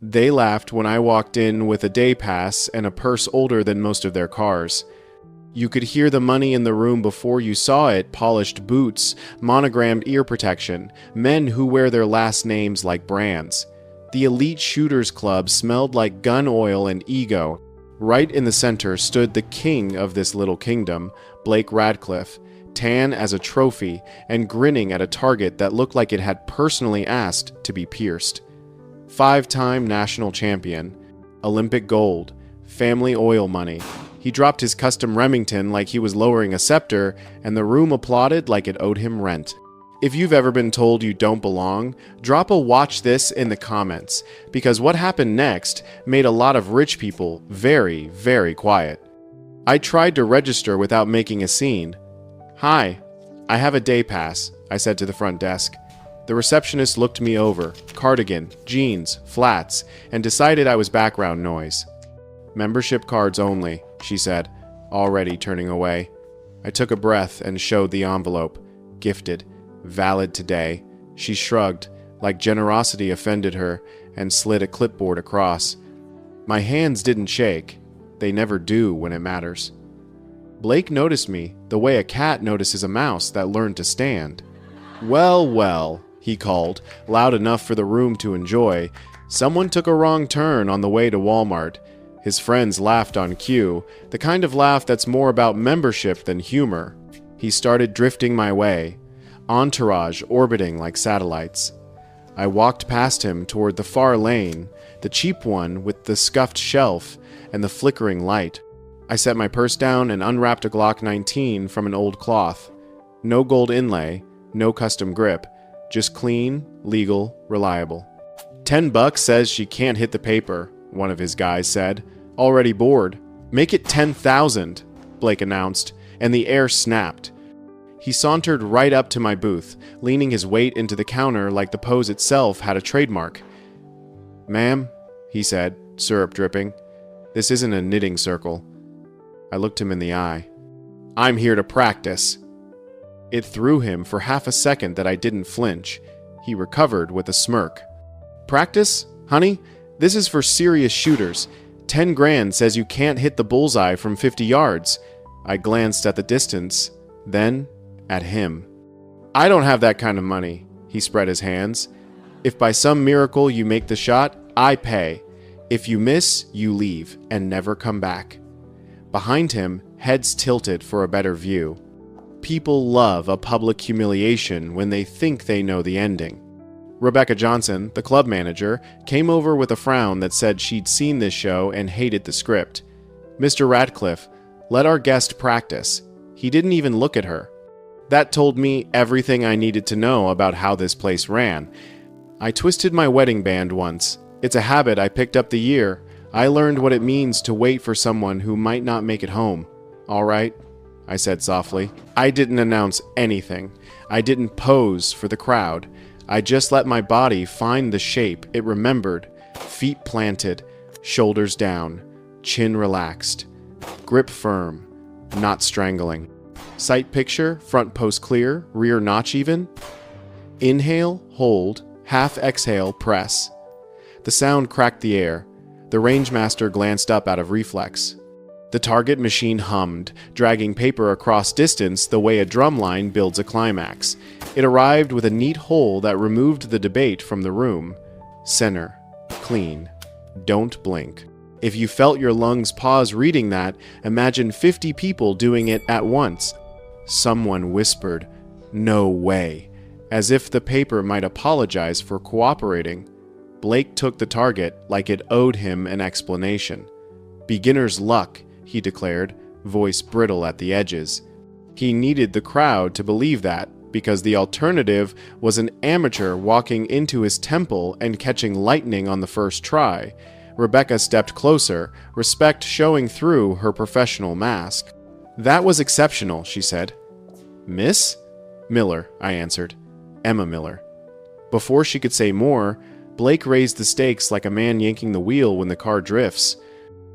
They laughed when I walked in with a day pass and a purse older than most of their cars. You could hear the money in the room before you saw it: polished boots, monogrammed ear protection, men who wear their last names like brands. The elite shooters club smelled like gun oil and ego. Right in the center stood the king of this little kingdom, Blake Radcliffe, tan as a trophy and grinning at a target that looked like it had personally asked to be pierced. 5-time national champion, Olympic gold, family oil money. He dropped his custom Remington like he was lowering a scepter, and the room applauded like it owed him rent. If you've ever been told you don't belong, drop a "watch this" in the comments, because what happened next made a lot of rich people very, very quiet. I tried to register without making a scene. "Hi, I have a day pass," I said to the front desk. The receptionist looked me over, cardigan, jeans, flats, and decided I was background noise. "Membership cards only," she said, already turning away. I took a breath and showed the envelope. Gifted. Valid today. She shrugged, like generosity offended her, and slid a clipboard across. My hands didn't shake. They never do when it matters. Blake noticed me, the way a cat notices a mouse that learned to stand. "Well, well," he called, loud enough for the room to enjoy. Someone took a wrong turn on the way to Walmart. His friends laughed on cue, the kind of laugh that's more about membership than humor. He started drifting my way, entourage orbiting like satellites. I walked past him toward the far lane, the cheap one with the scuffed shelf and the flickering light. I set my purse down and unwrapped a Glock 19 from an old cloth. No gold inlay, no custom grip, just clean, legal, reliable. $10 says she can't hit the paper, one of his guys said. Already bored. "Make it 10,000, Blake announced, and the air snapped. He sauntered right up to my booth, leaning his weight into the counter like the pose itself had a trademark. "Ma'am," he said, syrup dripping, "this isn't a knitting circle." I looked him in the eye. "I'm here to practice." It threw him for half a second that I didn't flinch. He recovered with a smirk. "Practice? Honey, this is for serious shooters. 10 grand says you can't hit the bullseye from 50 yards. I glanced at the distance, then at him. "I don't have that kind of money." He spread his hands. "If by some miracle you make the shot, I pay. If you miss, you leave and never come back." Behind him, heads tilted for a better view. People love a public humiliation when they think they know the ending. Rebecca Johnson, the club manager, came over with a frown that said she'd seen this show and hated the script. "Mr. Radcliffe, let our guest practice." He didn't even look at her. That told me everything I needed to know about how this place ran. I twisted my wedding band once. It's a habit I picked up the year. I learned what it means to wait for someone who might not make it home. "All right," I said softly. I didn't announce anything. I didn't pose for the crowd. I just let my body find the shape it remembered. Feet planted, shoulders down, chin relaxed, grip firm, not strangling. Sight picture, front post clear, rear notch even. Inhale, hold, half exhale, press. The sound cracked the air. The rangemaster glanced up out of reflex. The target machine hummed, dragging paper across distance the way a drumline builds a climax. It arrived with a neat hole that removed the debate from the room. Center. Clean. Don't blink. If you felt your lungs pause reading that, imagine 50 people doing it at once. Someone whispered, "No way," as if the paper might apologize for cooperating. Blake took the target like it owed him an explanation. "Beginner's luck," he declared, voice brittle at the edges. He needed the crowd to believe that, because the alternative was an amateur walking into his temple and catching lightning on the first try. Rebecca stepped closer, respect showing through her professional mask. "That was exceptional," she said. "Miss?" "Miller," I answered. "Emma Miller." Before she could say more, Blake raised the stakes like a man yanking the wheel when the car drifts.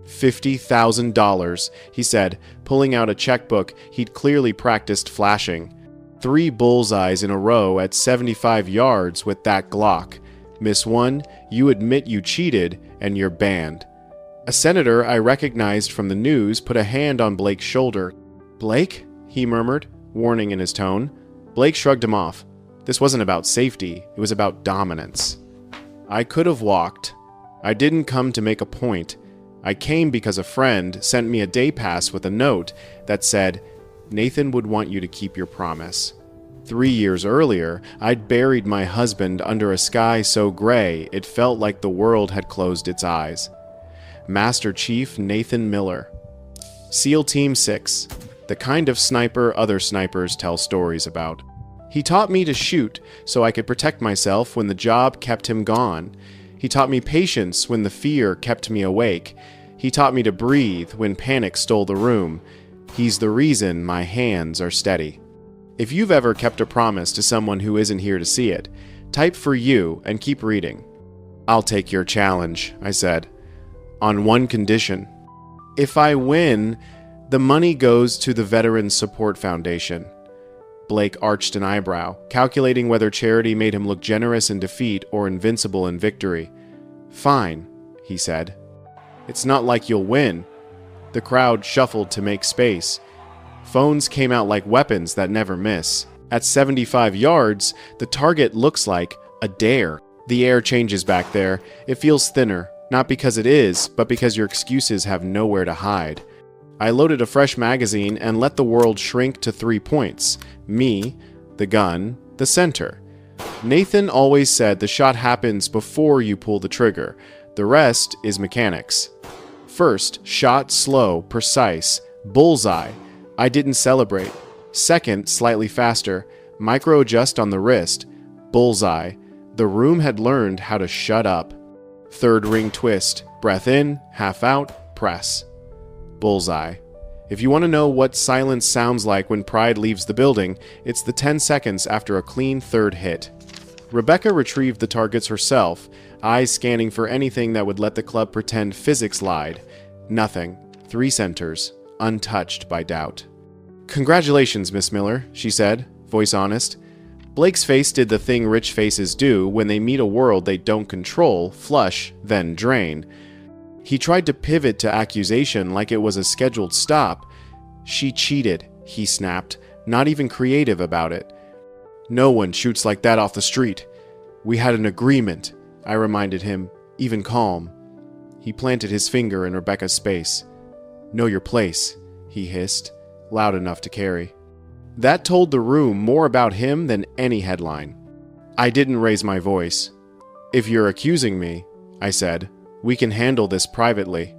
$50,000, he said, pulling out a checkbook he'd clearly practiced flashing. 3 bullseyes in a row at 75 yards with that Glock. Miss one, you admit you cheated, and you're banned. A senator I recognized from the news put a hand on Blake's shoulder. "Blake?" he murmured, warning in his tone. Blake shrugged him off. This wasn't about safety, it was about dominance. I could have walked. I didn't come to make a point. I came because a friend sent me a day pass with a note that said, "Nathan would want you to keep your promise." 3 years earlier, I'd buried my husband under a sky so gray it felt like the world had closed its eyes. Master Chief Nathan Miller. SEAL Team 6, the kind of sniper other snipers tell stories about. He taught me to shoot so I could protect myself when the job kept him gone. He taught me patience when the fear kept me awake. He taught me to breathe when panic stole the room. He's the reason my hands are steady. If you've ever kept a promise to someone who isn't here to see it, type for you and keep reading. "I'll take your challenge," I said. "On one condition. If I win, the money goes to the Veterans Support Foundation." Blake arched an eyebrow, calculating whether charity made him look generous in defeat or invincible in victory. "Fine," he said. "It's not like you'll win." The crowd shuffled to make space. Phones came out like weapons that never miss. At 75 yards, the target looks like a dare. The air changes back there. It feels thinner, not because it is, but because your excuses have nowhere to hide. I loaded a fresh magazine and let the world shrink to 3 points. Me, the gun, the center. Nathan always said the shot happens before you pull the trigger. The rest is mechanics. First, shot slow, precise, bullseye. I didn't celebrate. Second, slightly faster, micro adjust on the wrist, bullseye. The room had learned how to shut up. Third ring twist, breath in, half out, press. Bullseye. If you want to know what silence sounds like when pride leaves the building, it's the 10 seconds after a clean third hit. Rebecca retrieved the targets herself, eyes scanning for anything that would let the club pretend physics lied. Nothing. 3 centers, untouched by doubt. "Congratulations, Miss Miller," she said, voice honest. Blake's face did the thing rich faces do when they meet a world they don't control, flush, then drain. He tried to pivot to accusation like it was a scheduled stop. "She cheated," he snapped, not even creative about it. "No one shoots like that off the street. We had an agreement," I reminded him, even calm. He planted his finger in Rebecca's space. "Know your place," he hissed, loud enough to carry. That told the room more about him than any headline. I didn't raise my voice. "If you're accusing me," I said, "we can handle this privately."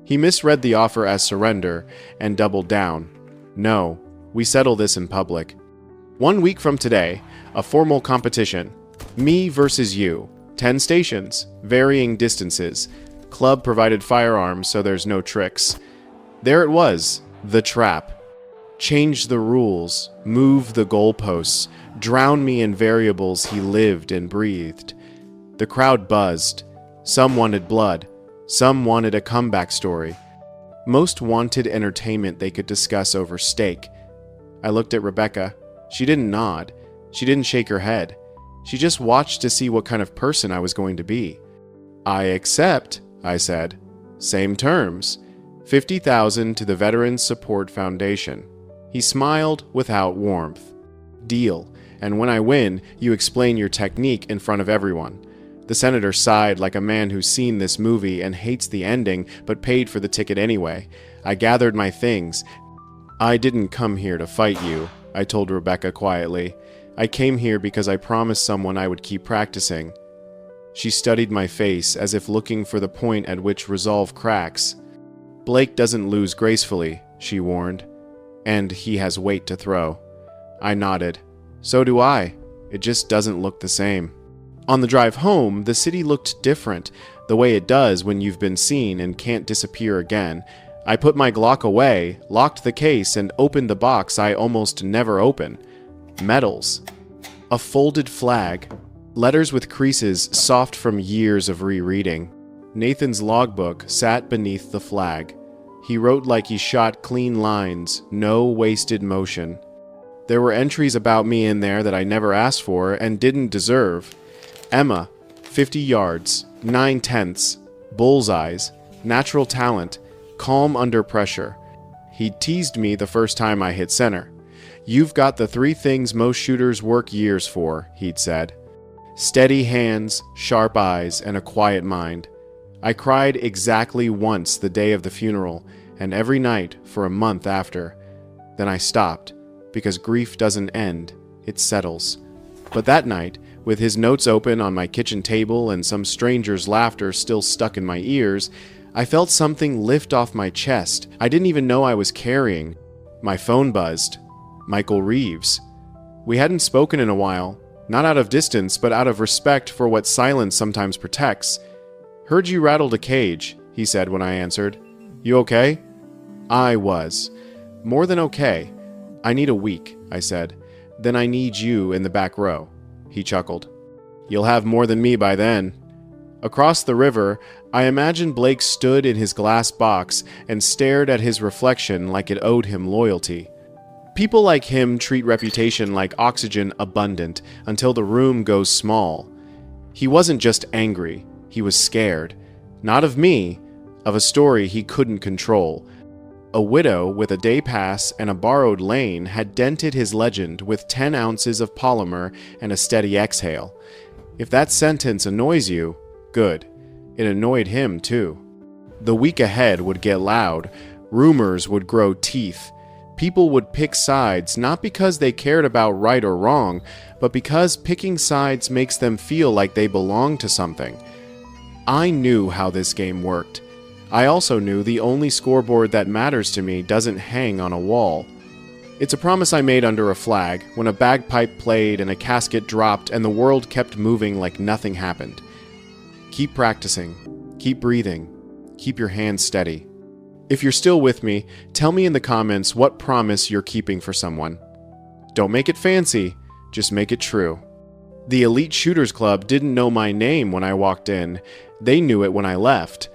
He misread the offer as surrender and doubled down. "No, we settle this in public. 1 week from today, a formal competition. Me versus you. 10 stations, varying distances. Club provided firearms, so there's no tricks." There it was, the trap. Change the rules, move the goalposts, drown me in variables he lived and breathed. The crowd buzzed. Some wanted blood. Some wanted a comeback story. Most wanted entertainment they could discuss over steak. I looked at Rebecca. She didn't nod. She didn't shake her head. She just watched to see what kind of person I was going to be. "I accept," I said. "Same terms. 50,000 to the Veterans Support Foundation." He smiled without warmth. "Deal. And when I win, you explain your technique in front of everyone." The senator sighed like a man who's seen this movie and hates the ending but paid for the ticket anyway. I gathered my things. "I didn't come here to fight you," I told Rebecca quietly. "I came here because I promised someone I would keep practicing." She studied my face as if looking for the point at which resolve cracks. "Blake doesn't lose gracefully," she warned. "And he has weight to throw." I nodded. "So do I. It just doesn't look the same." On the drive home, the city looked different, the way it does when you've been seen and can't disappear again. I put my Glock away, locked the case, and opened the box I almost never open. Medals. A folded flag. Letters with creases soft from years of rereading. Nathan's logbook sat beneath the flag. He wrote like he shot clean lines, no wasted motion. There were entries about me in there that I never asked for and didn't deserve. Emma, 50 yards, 9/10, bullseyes, natural talent, calm under pressure. He teased me the first time I hit center. "You've got the 3 things most shooters work years for," he'd said. Steady hands, sharp eyes, and a quiet mind. I cried exactly once the day of the funeral, and every night for a month after. Then I stopped, because grief doesn't end, it settles. But that night, with his notes open on my kitchen table and some stranger's laughter still stuck in my ears, I felt something lift off my chest I didn't even know I was carrying. My phone buzzed. Michael Reeves. We hadn't spoken in a while, not out of distance, but out of respect for what silence sometimes protects. "Heard you rattled a cage," he said when I answered. "You okay?" I was. "More than okay. I need a week," I said. "Then I need you in the back row." He chuckled. "You'll have more than me by then." Across the river, I imagined Blake stood in his glass box and stared at his reflection like it owed him loyalty. People like him treat reputation like oxygen abundant until the room goes small. He wasn't just angry, he was scared. Not of me, of a story he couldn't control. A widow with a day pass and a borrowed lane had dented his legend with 10 ounces of polymer and a steady exhale. If that sentence annoys you, good. It annoyed him too. The week ahead would get loud. Rumors would grow teeth. People would pick sides not because they cared about right or wrong, but because picking sides makes them feel like they belong to something. I knew how this game worked. I also knew the only scoreboard that matters to me doesn't hang on a wall. It's a promise I made under a flag when a bagpipe played and a casket dropped and the world kept moving like nothing happened. Keep practicing. Keep breathing. Keep your hands steady. If you're still with me, tell me in the comments what promise you're keeping for someone. Don't make it fancy, just make it true. The Elite Shooters Club didn't know my name when I walked in. They knew it when I left.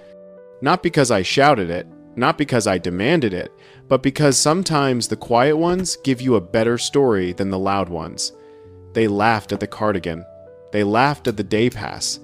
Not because I shouted it, not because I demanded it, but because sometimes the quiet ones give you a better story than the loud ones. They laughed at the cardigan. They laughed at the day pass.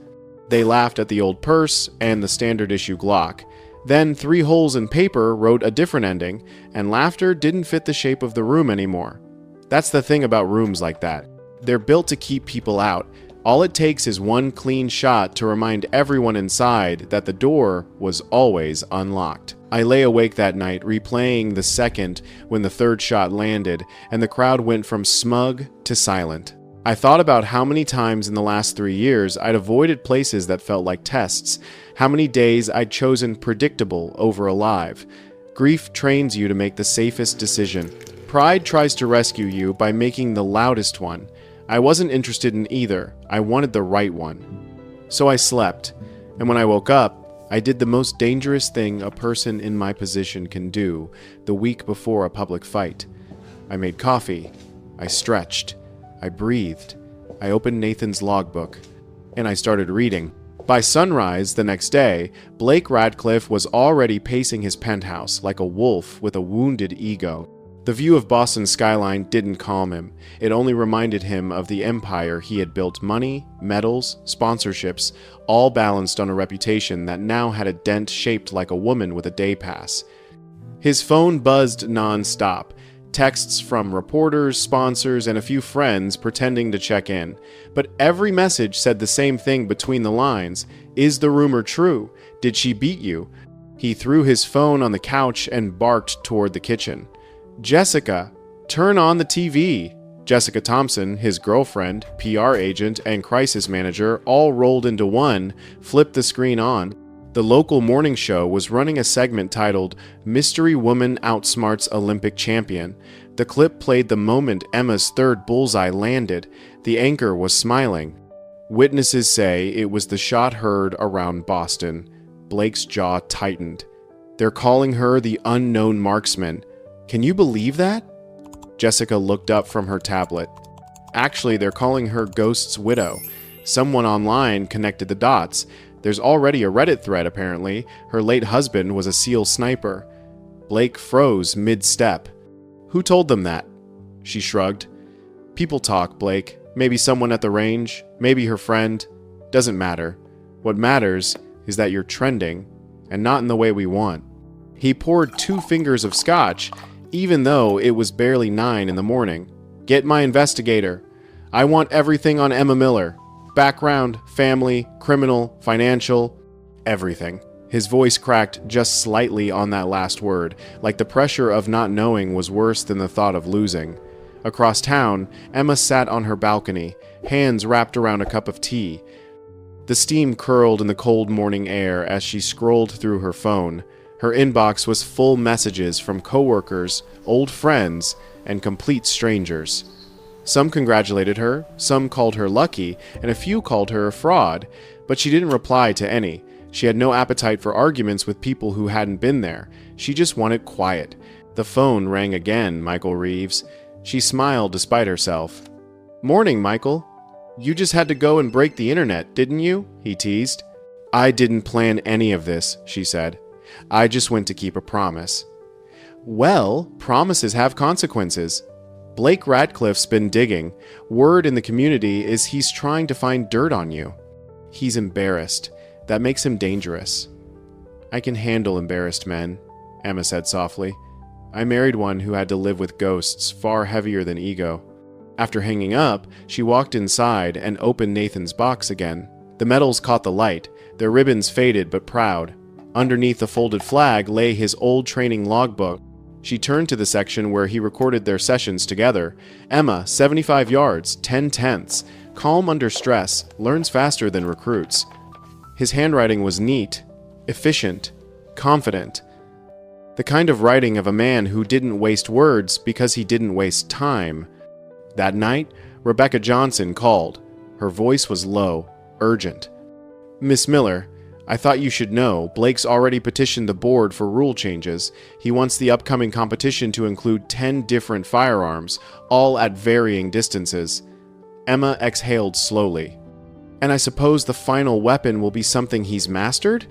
They laughed at the old purse and the standard issue Glock. Then 3 holes in paper wrote a different ending, and laughter didn't fit the shape of the room anymore. That's the thing about rooms like that. They're built to keep people out. All it takes is one clean shot to remind everyone inside that the door was always unlocked. I lay awake that night replaying the second when the 3rd shot landed, and the crowd went from smug to silent. I thought about how many times in the last 3 years I'd avoided places that felt like tests, how many days I'd chosen predictable over alive. Grief trains you to make the safest decision. Pride tries to rescue you by making the loudest one. I wasn't interested in either. I wanted the right one. So I slept, and when I woke up, I did the most dangerous thing a person in my position can do the week before a public fight. I made coffee. I stretched. I breathed. I opened Nathan's logbook, and I started reading. By sunrise the next day, Blake Radcliffe was already pacing his penthouse like a wolf with a wounded ego. The view of Boston's skyline didn't calm him. It only reminded him of the empire he had built. Money, medals, sponsorships, all balanced on a reputation that now had a dent shaped like a woman with a day pass. His phone buzzed non-stop. Texts from reporters, sponsors, and a few friends pretending to check in. But every message said the same thing between the lines. Is the rumor true? Did she beat you? He threw his phone on the couch and barked toward the kitchen. Jessica, turn on the TV. Jessica Thompson, his girlfriend, PR agent, and crisis manager, all rolled into one, flipped the screen on. The local morning show was running a segment titled Mystery Woman Outsmarts Olympic Champion. The clip played the moment Emma's 3rd bullseye landed. The anchor was smiling. Witnesses say it was the shot heard around Boston. Blake's jaw tightened. They're calling her the unknown marksman. Can you believe that? Jessica looked up from her tablet. Actually, they're calling her Ghost's widow. Someone online connected the dots. There's already a Reddit thread, apparently. Her late husband was a SEAL sniper. Blake froze mid-step. Who told them that? She shrugged. People talk, Blake. Maybe someone at the range. Maybe her friend. Doesn't matter. What matters is that you're trending, and not in the way we want." He poured 2 fingers of scotch, even though it was barely 9 in the morning. "Get my investigator. I want everything on Emma Miller. Background, family, criminal, financial, everything." His voice cracked just slightly on that last word, like the pressure of not knowing was worse than the thought of losing. Across town, Emma sat on her balcony, hands wrapped around a cup of tea. The steam curled in the cold morning air as she scrolled through her phone. Her inbox was full messages from coworkers, old friends, and complete strangers. Some congratulated her, some called her lucky, and a few called her a fraud, but she didn't reply to any. She had no appetite for arguments with people who hadn't been there. She just wanted quiet. The phone rang again, Michael Reeves. She smiled despite herself. "Morning, Michael. You just had to go and break the internet, didn't you?" he teased. "I didn't plan any of this," she said. "I just went to keep a promise." "Well, promises have consequences. Blake Radcliffe's been digging. Word in the community is he's trying to find dirt on you. He's embarrassed. That makes him dangerous." "I can handle embarrassed men," Emma said softly. "I married one who had to live with ghosts far heavier than ego." After hanging up, she walked inside and opened Nathan's box again. The medals caught the light, their ribbons faded but proud. Underneath the folded flag lay his old training logbook. She turned to the section where he recorded their sessions together. Emma, 75 yards, 10 tenths, calm under stress, learns faster than recruits. His handwriting was neat, efficient, confident. The kind of writing of a man who didn't waste words because he didn't waste time. That night, Rebecca Johnson called. Her voice was low, urgent. "Miss Miller, I thought you should know, Blake's already petitioned the board for rule changes. He wants the upcoming competition to include 10 different firearms, all at varying distances." Emma exhaled slowly. "And I suppose the final weapon will be something he's mastered?"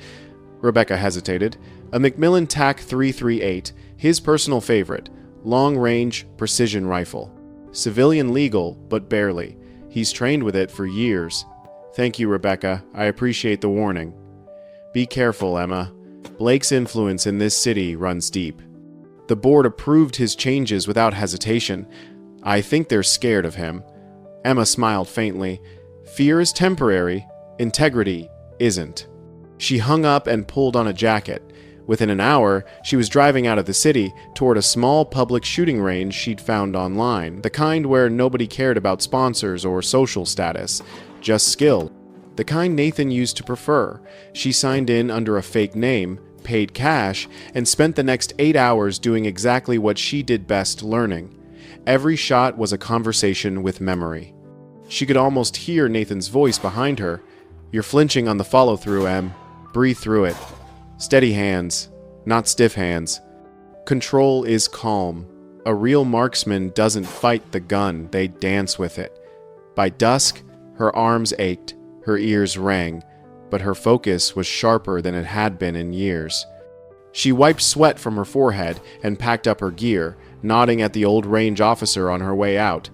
Rebecca hesitated. "A Macmillan TAC 338, his personal favorite, long-range precision rifle. Civilian legal, but barely. He's trained with it for years." "Thank you, Rebecca. I appreciate the warning." "Be careful, Emma. Blake's influence in this city runs deep. The board approved his changes without hesitation. I think they're scared of him." Emma smiled faintly. "Fear is temporary. Integrity isn't." She hung up and pulled on a jacket. Within an hour, she was driving out of the city toward a small public shooting range she'd found online, the kind where nobody cared about sponsors or social status, just skill. The kind Nathan used to prefer. She signed in under a fake name, paid cash, and spent the next 8 hours doing exactly what she did best, learning. Every shot was a conversation with memory. She could almost hear Nathan's voice behind her. "You're flinching on the follow-through, Em. Breathe through it. Steady hands, not stiff hands. Control is calm. A real marksman doesn't fight the gun, they dance with it." By dusk, her arms ached, her ears rang, but her focus was sharper than it had been in years. She wiped sweat from her forehead and packed up her gear, nodding at the old range officer on her way out.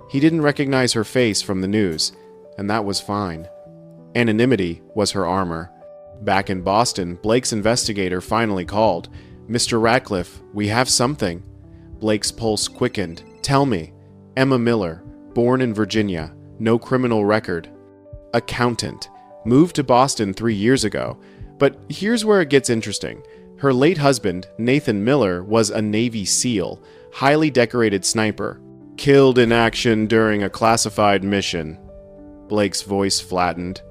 He didn't recognize her face from the news, and that was fine. Anonymity was her armor. Back in Boston, Blake's investigator finally called. "Mr. Radcliffe, we have something." Blake's pulse quickened. "Tell me." "Emma Miller, born in Virginia, no criminal record. Accountant, moved to Boston 3 years ago. But here's where it gets interesting. Her late husband, Nathan Miller, was a Navy SEAL, highly decorated sniper. Killed in action during a classified mission." Blake's voice flattened.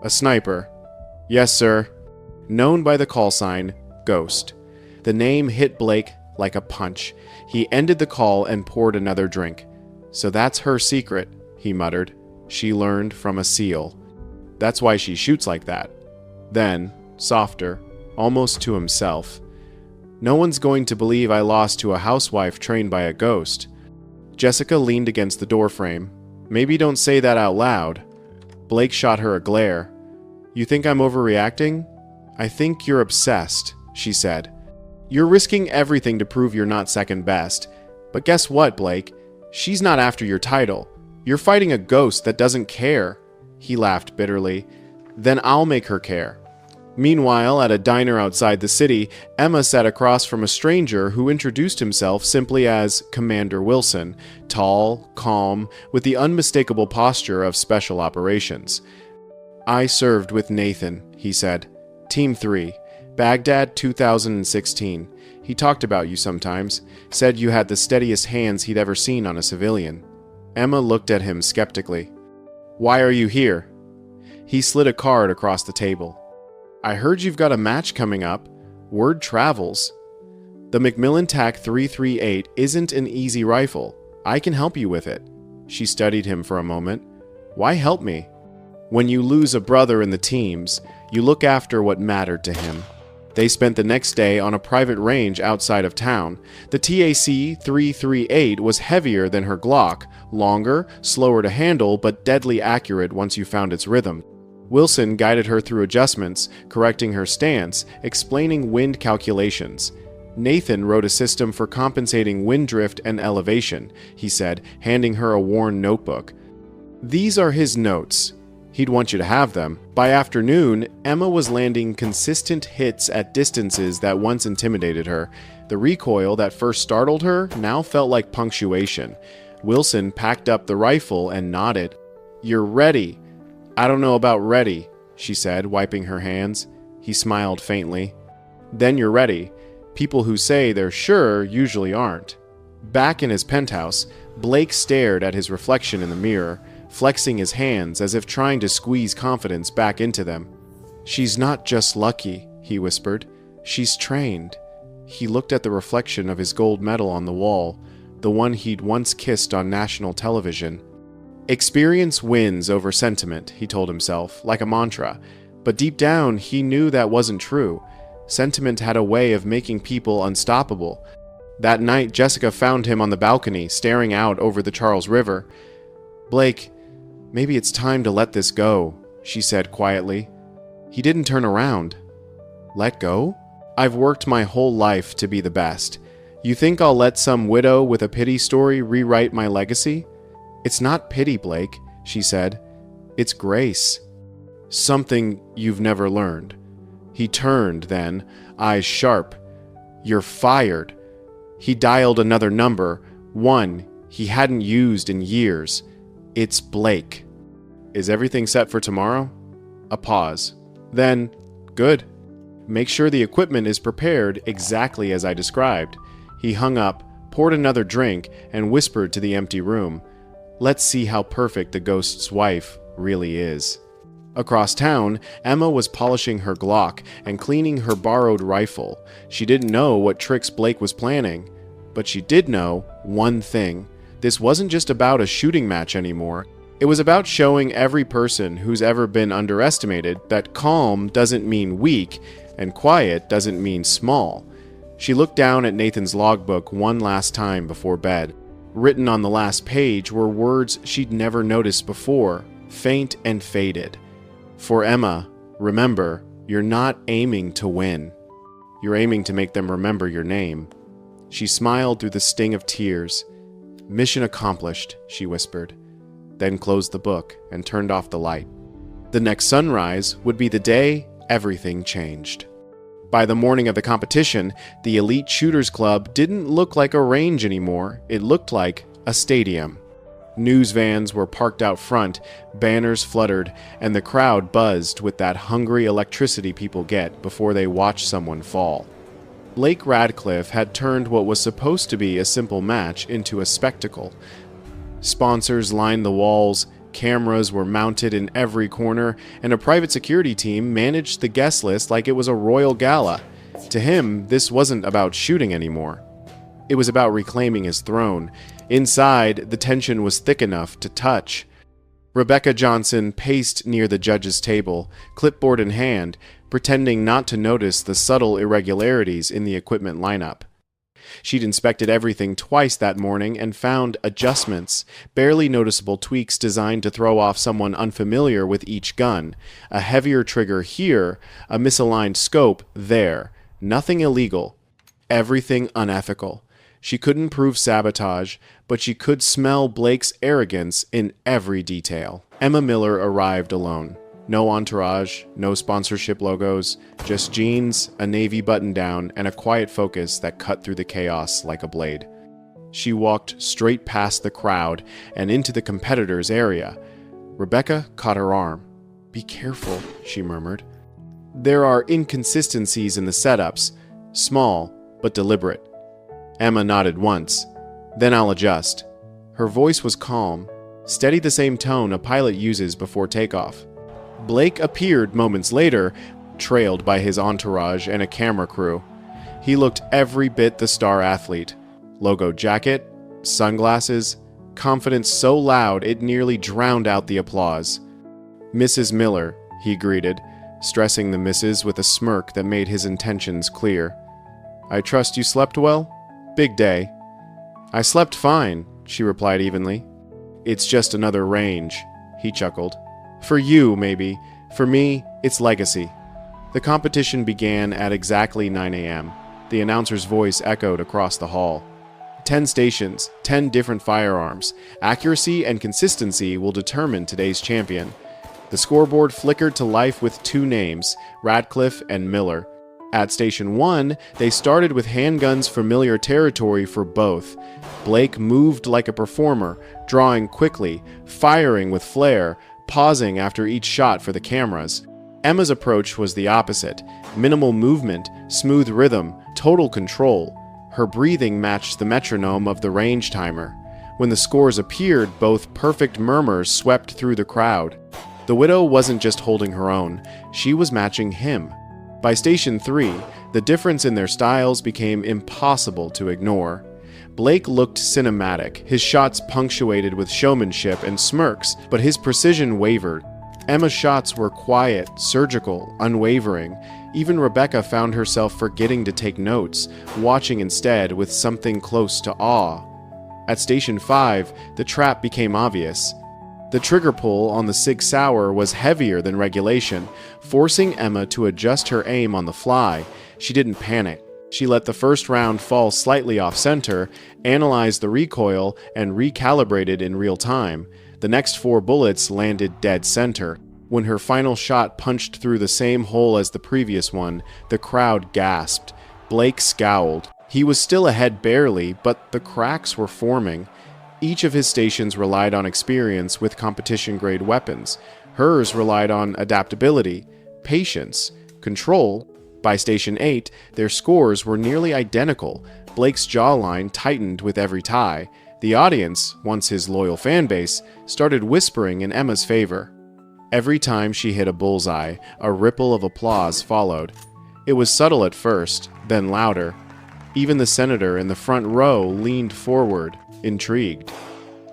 "A sniper." "Yes, sir." Known by the call sign, Ghost. The name hit Blake like a punch. He ended the call and poured another drink. "So that's her secret," he muttered. "She learned from a SEAL. That's why she shoots like that." Then, softer, almost to himself, "No one's going to believe I lost to a housewife trained by a ghost." Jessica leaned against the doorframe. "Maybe don't say that out loud." Blake shot her a glare. "You think I'm overreacting?" "I think you're obsessed," she said. "You're risking everything to prove you're not second best. But guess what, Blake? She's not after your title. You're fighting a ghost that doesn't care." He laughed bitterly. Then I'll make her care. Meanwhile, at a diner outside the city, Emma sat across from a stranger who introduced himself simply as Commander Wilson, tall, calm, with the unmistakable posture of special operations. "I served with Nathan," he said. "Team 3, Baghdad 2016. He talked about you sometimes, said you had the steadiest hands he'd ever seen on a civilian." Emma looked at him skeptically. "Why are you here?" He slid a card across the table. "I heard you've got a match coming up. Word travels. The Macmillan TAC 338 isn't an easy rifle. I can help you with it." She studied him for a moment. "Why help me?" "When you lose a brother in the teams, you look after what mattered to him." They spent the next day on a private range outside of town. The TAC 338 was heavier than her Glock, longer, slower to handle, but deadly accurate once you found its rhythm. Wilson guided her through adjustments, correcting her stance, explaining wind calculations. Nathan wrote a system for compensating wind drift and elevation, he said, handing her a worn notebook. "These are his notes. He'd want you to have them." By afternoon, Emma was landing consistent hits at distances that once intimidated her. The recoil that first startled her now felt like punctuation. Wilson packed up the rifle and nodded. "You're ready." "I don't know about ready," she said, wiping her hands. He smiled faintly. "Then you're ready. People who say they're sure usually aren't." Back in his penthouse, Blake stared at his reflection in the mirror, flexing his hands as if trying to squeeze confidence back into them. "She's not just lucky," he whispered. "She's trained." He looked at the reflection of his gold medal on the wall, the one he'd once kissed on national television. Experience wins over sentiment, he told himself, like a mantra. But deep down, he knew that wasn't true. Sentiment had a way of making people unstoppable. That night, Jessica found him on the balcony, staring out over the Charles River. "Blake, maybe it's time to let this go," she said quietly. He didn't turn around. "Let go? I've worked my whole life to be the best. You think I'll let some widow with a pity story rewrite my legacy?" "It's not pity, Blake," she said. "It's grace. Something you've never learned." He turned then, eyes sharp. "You're fired." He dialed another number, one he hadn't used in years. "It's Blake." "Is everything set for tomorrow?" A pause. Then, "Good. Make sure the equipment is prepared exactly as I described." He hung up, poured another drink, and whispered to the empty room. "Let's see how perfect the ghost's wife really is." Across town, Emma was polishing her Glock and cleaning her borrowed rifle. She didn't know what tricks Blake was planning, but she did know one thing. This wasn't just about a shooting match anymore. It was about showing every person who's ever been underestimated that calm doesn't mean weak and quiet doesn't mean small. She looked down at Nathan's logbook one last time before bed. Written on the last page were words she'd never noticed before, faint and faded. "For Emma, remember, you're not aiming to win. You're aiming to make them remember your name." She smiled through the sting of tears. "Mission accomplished," she whispered, then closed the book and turned off the light. The next sunrise would be the day everything changed. By the morning of the competition, the Elite Shooters Club didn't look like a range anymore. It looked like a stadium. News vans were parked out front, banners fluttered, and the crowd buzzed with that hungry electricity people get before they watch someone fall. Blake Radcliffe had turned what was supposed to be a simple match into a spectacle. Sponsors lined the walls, cameras were mounted in every corner, and a private security team managed the guest list like it was a royal gala. To him, this wasn't about shooting anymore. It was about reclaiming his throne. Inside, the tension was thick enough to touch. Rebecca Johnson paced near the judge's table, clipboard in hand, pretending not to notice the subtle irregularities in the equipment lineup. She'd inspected everything twice that morning and found adjustments, barely noticeable tweaks designed to throw off someone unfamiliar with each gun. A heavier trigger here, a misaligned scope there. Nothing illegal. Everything unethical. She couldn't prove sabotage, but she could smell Blake's arrogance in every detail. Emma Miller arrived alone. No entourage, no sponsorship logos, just jeans, a navy button-down, and a quiet focus that cut through the chaos like a blade. She walked straight past the crowd and into the competitors' area. Rebecca caught her arm. "Be careful," she murmured. "There are inconsistencies in the setups, small but deliberate." Emma nodded once. "Then I'll adjust." Her voice was calm, steady, the same tone a pilot uses before takeoff. Blake appeared moments later, trailed by his entourage and a camera crew. He looked every bit the star athlete. Logo jacket, sunglasses, confidence so loud it nearly drowned out the applause. "Mrs. Miller," he greeted, stressing the Mrs. with a smirk that made his intentions clear. "I trust you slept well? Big day." "I slept fine," she replied evenly. "It's just another range," he chuckled. "For you, maybe. For me, it's legacy." The competition began at exactly 9 a.m. The announcer's voice echoed across the hall. 10 stations, 10 different firearms. Accuracy and consistency will determine today's champion. The scoreboard flickered to life with 2 names, Radcliffe and Miller. At Station 1, they started with handguns, familiar territory for both. Blake moved like a performer, drawing quickly, firing with flair, pausing after each shot for the cameras. Emma's approach was the opposite. Minimal movement, smooth rhythm, total control. Her breathing matched the metronome of the range timer. When the scores appeared, both perfect murmurs swept through the crowd. The widow wasn't just holding her own, she was matching him. By Station 3, the difference in their styles became impossible to ignore. Blake looked cinematic, his shots punctuated with showmanship and smirks, but his precision wavered. Emma's shots were quiet, surgical, unwavering. Even Rebecca found herself forgetting to take notes, watching instead with something close to awe. At Station 5, the trap became obvious. The trigger pull on the Sig Sauer was heavier than regulation, forcing Emma to adjust her aim on the fly. She didn't panic. She let the first round fall slightly off-center, analyzed the recoil, and recalibrated in real time. The next 4 bullets landed dead center. When her final shot punched through the same hole as the previous one, the crowd gasped. Blake scowled. He was still ahead barely, but the cracks were forming. Each of his stations relied on experience with competition-grade weapons. Hers relied on adaptability, patience, control. By Station 8, their scores were nearly identical. Blake's jawline tightened with every tie. The audience, once his loyal fanbase, started whispering in Emma's favor. Every time she hit a bullseye, a ripple of applause followed. It was subtle at first, then louder. Even the senator in the front row leaned forward, intrigued.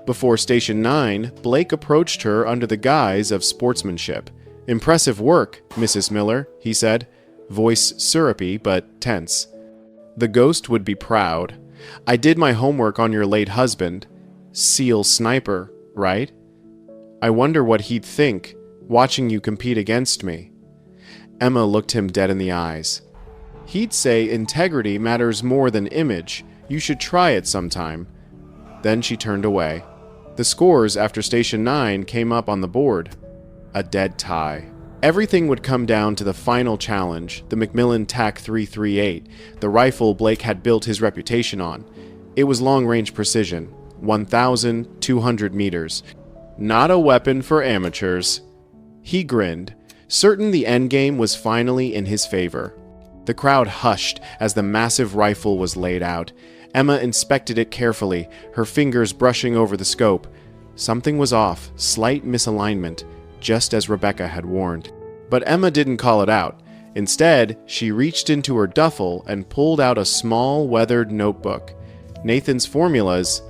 Before Station 9, Blake approached her under the guise of sportsmanship. "Impressive work, Mrs. Miller," he said, voice syrupy but tense. The ghost would be proud. "I did my homework on your late husband. SEAL sniper, right? I wonder what he'd think, watching you compete against me." Emma looked him dead in the eyes. "He'd say integrity matters more than image. You should try it sometime." Then she turned away. The scores after Station 9 came up on the board. A dead tie. Everything would come down to the final challenge, the Macmillan TAC 338, the rifle Blake had built his reputation on. It was long-range precision, 1,200 meters. Not a weapon for amateurs. He grinned, certain the endgame was finally in his favor. The crowd hushed as the massive rifle was laid out. Emma inspected it carefully, her fingers brushing over the scope. Something was off, slight misalignment, just as Rebecca had warned. But Emma didn't call it out. Instead, she reached into her duffel and pulled out a small, weathered notebook. Nathan's formulas.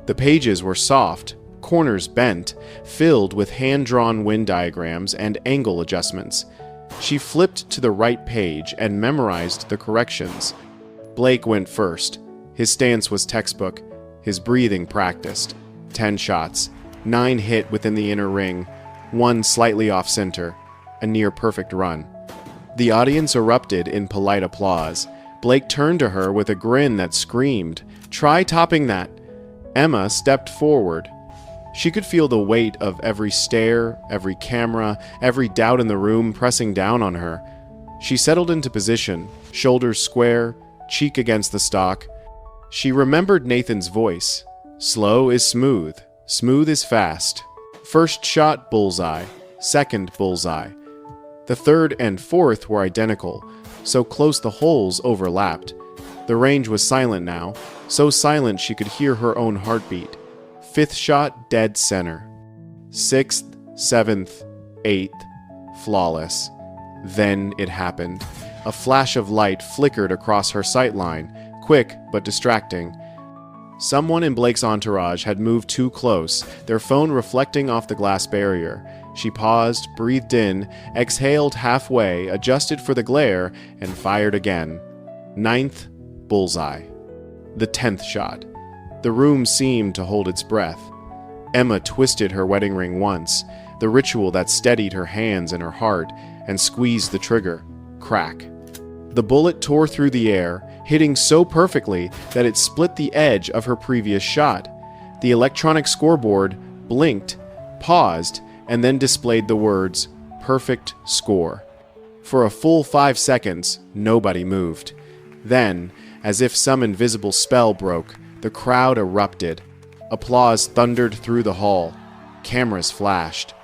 The pages were soft, corners bent, filled with hand-drawn wind diagrams and angle adjustments. She flipped to the right page and memorized the corrections. Blake went first. His stance was textbook, his breathing practiced. 10 shots, 9 hit within the inner ring, 1 slightly off-center, a near-perfect run. The audience erupted in polite applause. Blake turned to her with a grin that screamed, "Try topping that." Emma stepped forward. She could feel the weight of every stare, every camera, every doubt in the room pressing down on her. She settled into position, shoulders square, cheek against the stock. She remembered Nathan's voice. Slow is smooth. Smooth is fast. First shot, bullseye. Second, bullseye. The third and fourth were identical, so close the holes overlapped. The range was silent now, so silent she could hear her own heartbeat. Fifth shot, dead center. Sixth, seventh, eighth, flawless. Then it happened. A flash of light flickered across her sightline, quick but distracting. Someone in Blake's entourage had moved too close, their phone reflecting off the glass barrier. She paused, breathed in, exhaled halfway, adjusted for the glare, and fired again. Ninth, bullseye. The 10th shot. The room seemed to hold its breath. Emma twisted her wedding ring once, the ritual that steadied her hands and her heart, and squeezed the trigger. Crack. The bullet tore through the air, hitting so perfectly that it split the edge of her previous shot. The electronic scoreboard blinked, paused, and then displayed the words, "Perfect score." For a full 5 seconds, nobody moved. Then, as if some invisible spell broke, the crowd erupted. Applause thundered through the hall. Cameras flashed.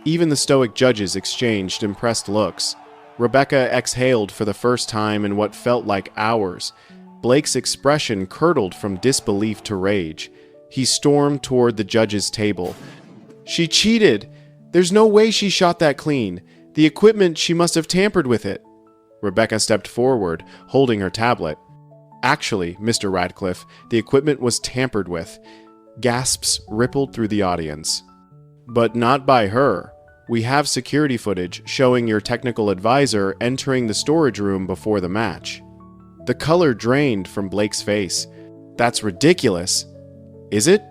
Even the stoic judges exchanged impressed looks. Rebecca exhaled for the first time in what felt like hours. Blake's expression curdled from disbelief to rage. He stormed toward the judge's table. "She cheated! There's no way she shot that clean. The equipment, she must have tampered with it." Rebecca stepped forward, holding her tablet. "Actually, Mr. Radcliffe, the equipment was tampered with." Gasps rippled through the audience. "But not by her. We have security footage showing your technical advisor entering the storage room before the match." The color drained from Blake's face. "That's ridiculous." "Is it?"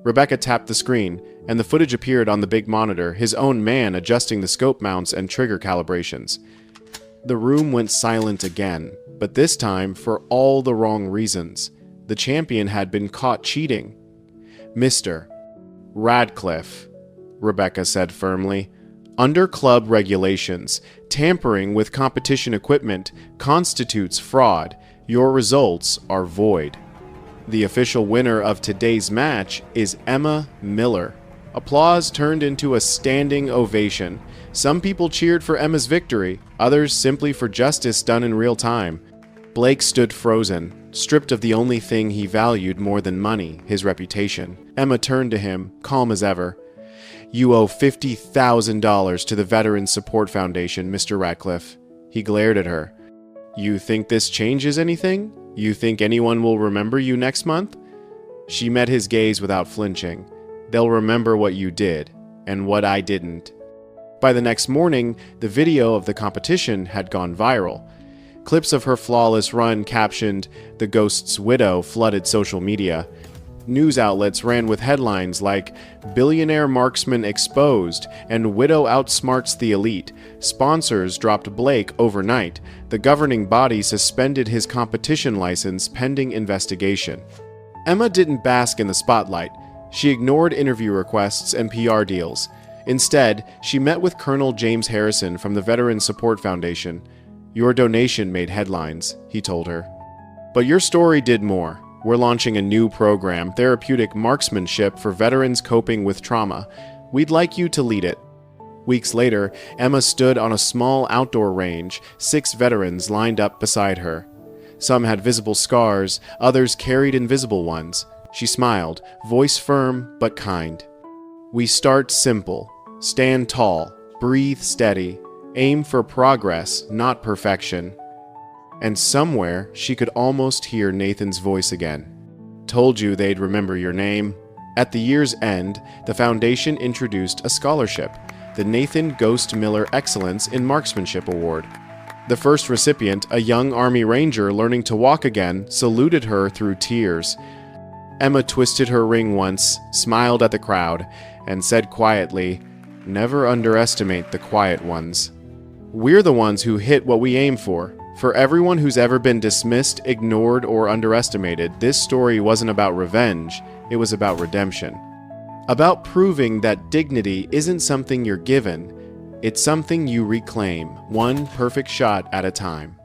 Rebecca tapped the screen, and the footage appeared on the big monitor, his own man adjusting the scope mounts and trigger calibrations. The room went silent again, but this time for all the wrong reasons. The champion had been caught cheating. "Mr. Radcliffe," Rebecca said firmly, "under club regulations, tampering with competition equipment constitutes fraud. Your results are void." The official winner of today's match is Emma Miller. Applause turned into a standing ovation. Some people cheered for Emma's victory, others simply for justice done in real time. Blake stood frozen, stripped of the only thing he valued more than money, his reputation. Emma turned to him, calm as ever. "You owe $50,000 to the Veterans Support Foundation, Mr. Radcliffe." He glared at her. "You think this changes anything? You think anyone will remember you next month?" She met his gaze without flinching. "They'll remember what you did, and what I didn't." By the next morning, the video of the competition had gone viral. Clips of her flawless run captioned, "The Ghost's Widow," flooded social media. News outlets ran with headlines like, "Billionaire Marksman Exposed," and "Widow Outsmarts the Elite." Sponsors dropped Blake overnight. The governing body suspended his competition license pending investigation. Emma didn't bask in the spotlight. She ignored interview requests and PR deals. Instead, she met with Colonel James Harrison from the Veterans Support Foundation. "Your donation made headlines," he told her. "But your story did more. We're launching a new program, Therapeutic Marksmanship for Veterans Coping with Trauma. We'd like you to lead it." Weeks later, Emma stood on a small outdoor range, 6 veterans lined up beside her. Some had visible scars, others carried invisible ones. She smiled, voice firm but kind. "We start simple. Stand tall, breathe steady, aim for progress, not perfection." And somewhere, she could almost hear Nathan's voice again. "Told you they'd remember your name." At the year's end, the foundation introduced a scholarship, the Nathan Ghost Miller Excellence in Marksmanship Award. The first recipient, a young Army Ranger learning to walk again, saluted her through tears. Emma twisted her ring once, smiled at the crowd, and said quietly, "Never underestimate the quiet ones." We're the ones who hit what we aim for. For everyone who's ever been dismissed, ignored, or underestimated, this story wasn't about revenge, it was about redemption. about proving that dignity isn't something you're given, it's something you reclaim, one perfect shot at a time.